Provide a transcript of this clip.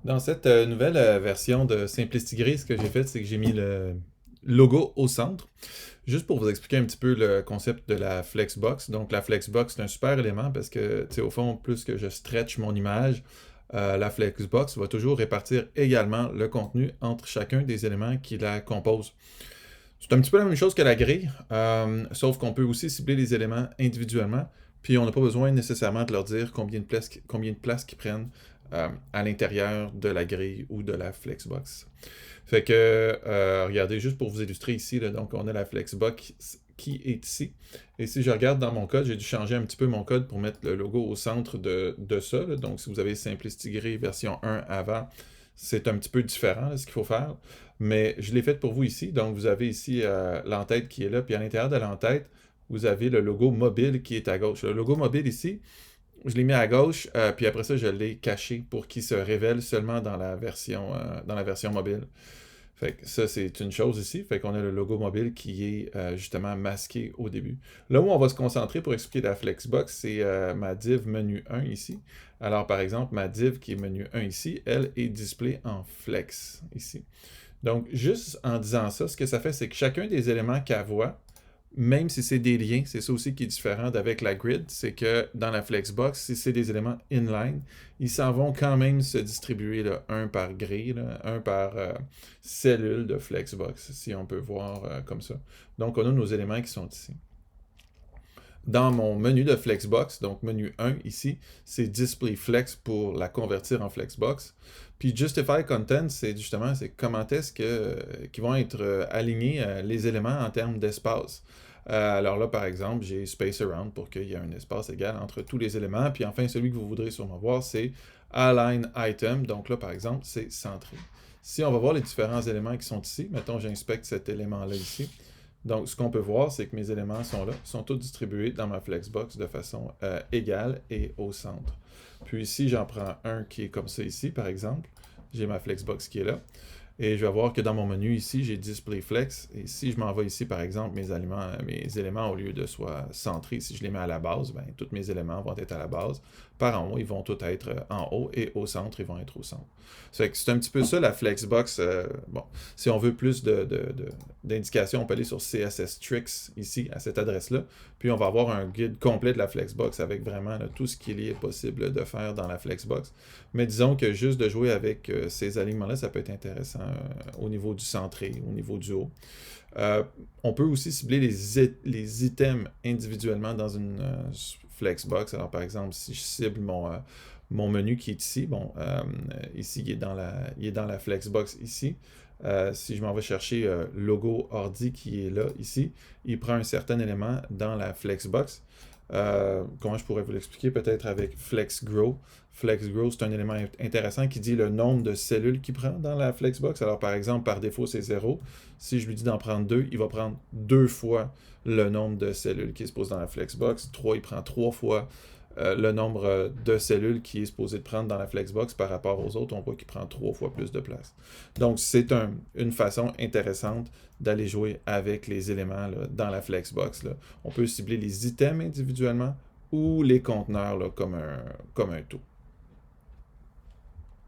Dans cette nouvelle version de Simplicity Grid, ce que j'ai fait, c'est que j'ai mis le logo au centre. Juste pour vous expliquer un petit peu le concept de la Flexbox. Donc, la Flexbox, c'est un super élément parce que, tu sais, au fond, plus que je stretch mon image, la Flexbox va toujours répartir également le contenu entre chacun des éléments qui la composent. C'est un petit peu la même chose que la grille, sauf qu'on peut aussi cibler les éléments individuellement, puis on n'a pas besoin nécessairement de leur dire combien de place qu'ils prennent à l'intérieur de la grille ou de la Flexbox. Fait que, regardez, juste pour vous illustrer ici, là, donc on a la Flexbox qui est ici. Et si je regarde dans mon code, j'ai dû changer un petit peu mon code pour mettre le logo au centre de ça. Là. Donc si vous avez Simplicity Grid version 1 avant, c'est un petit peu différent là, ce qu'il faut faire. Mais je l'ai fait pour vous ici. Donc vous avez ici l'entête qui est là. Puis à l'intérieur de l'entête, vous avez le logo mobile qui est à gauche. Le logo mobile ici, je l'ai mis à gauche, puis après ça, je l'ai caché pour qu'il se révèle seulement dans la version mobile. Fait que ça, c'est une chose ici. Fait qu'on a le logo mobile qui est justement masqué au début. Là où on va se concentrer pour expliquer la Flexbox, c'est ma div menu 1 ici. Alors, par exemple, ma div qui est menu 1 ici, elle est display en flex ici. Donc, juste en disant ça, ce que ça fait, c'est que chacun des éléments qu'elle voit, même si c'est des liens, c'est ça aussi qui est différent d'avec la grid, c'est que dans la Flexbox, si c'est des éléments inline, ils s'en vont quand même se distribuer là, un par grille, là, un par cellule de Flexbox, si on peut voir comme ça. Donc on a nos éléments qui sont ici. Dans mon menu de Flexbox, donc menu 1 ici, c'est Display Flex pour la convertir en Flexbox. Puis Justify Content, c'est justement c'est comment est-ce que qui vont être alignés les éléments en termes d'espace. Alors là, par exemple, j'ai Space Around pour qu'il y ait un espace égal entre tous les éléments. Puis enfin, celui que vous voudrez sûrement voir, c'est Align Item. Donc là, par exemple, c'est centré. Si on va voir les différents éléments qui sont ici, mettons, j'inspecte cet élément-là ici. Donc, ce qu'on peut voir, c'est que mes éléments sont là, sont tous distribués dans ma Flexbox de façon égale et au centre. Puis ici, j'en prends un qui est comme ça ici, par exemple. J'ai ma Flexbox qui est là. Et je vais voir que dans mon menu ici, j'ai Display Flex. Et si je m'envoie ici, par exemple, mes éléments, au lieu de soit centrés, si je les mets à la base, ben, tous mes éléments vont être à la base. Par en haut, ils vont tous être en haut et au centre, ils vont être au centre. C'est un petit peu ça la Flexbox. Bon, si on veut plus d'indications, on peut aller sur CSS Tricks ici, à cette adresse-là. Puis on va avoir un guide complet de la Flexbox avec vraiment là, tout ce qu'il est possible de faire dans la Flexbox. Mais disons que juste de jouer avec ces alignements-là, ça peut être intéressant au niveau du centré, au niveau du haut. On peut aussi cibler les items individuellement dans une Flexbox. Alors par exemple, si je cible mon menu qui est ici, bon, ici il est dans la Flexbox ici. Si je m'en vais chercher logo ordi qui est là, ici, il prend un certain élément dans la Flexbox. Comment je pourrais vous l'expliquer? Peut-être avec FlexGrow. FlexGrow, c'est un élément intéressant qui dit le nombre de cellules qu'il prend dans la Flexbox. Alors, par exemple, par défaut, c'est 0. Si je lui dis d'en prendre 2, il va prendre 2 fois le nombre de cellules qui est supposé dans la Flexbox. 3, il prend 3 fois le nombre de cellules qui est supposé de prendre dans la Flexbox par rapport aux autres. On voit qu'il prend 3 fois plus de place. Donc, c'est une façon intéressante d'aller jouer avec les éléments là, dans la Flexbox. Là. On peut cibler les items individuellement ou les conteneurs là, comme un tout.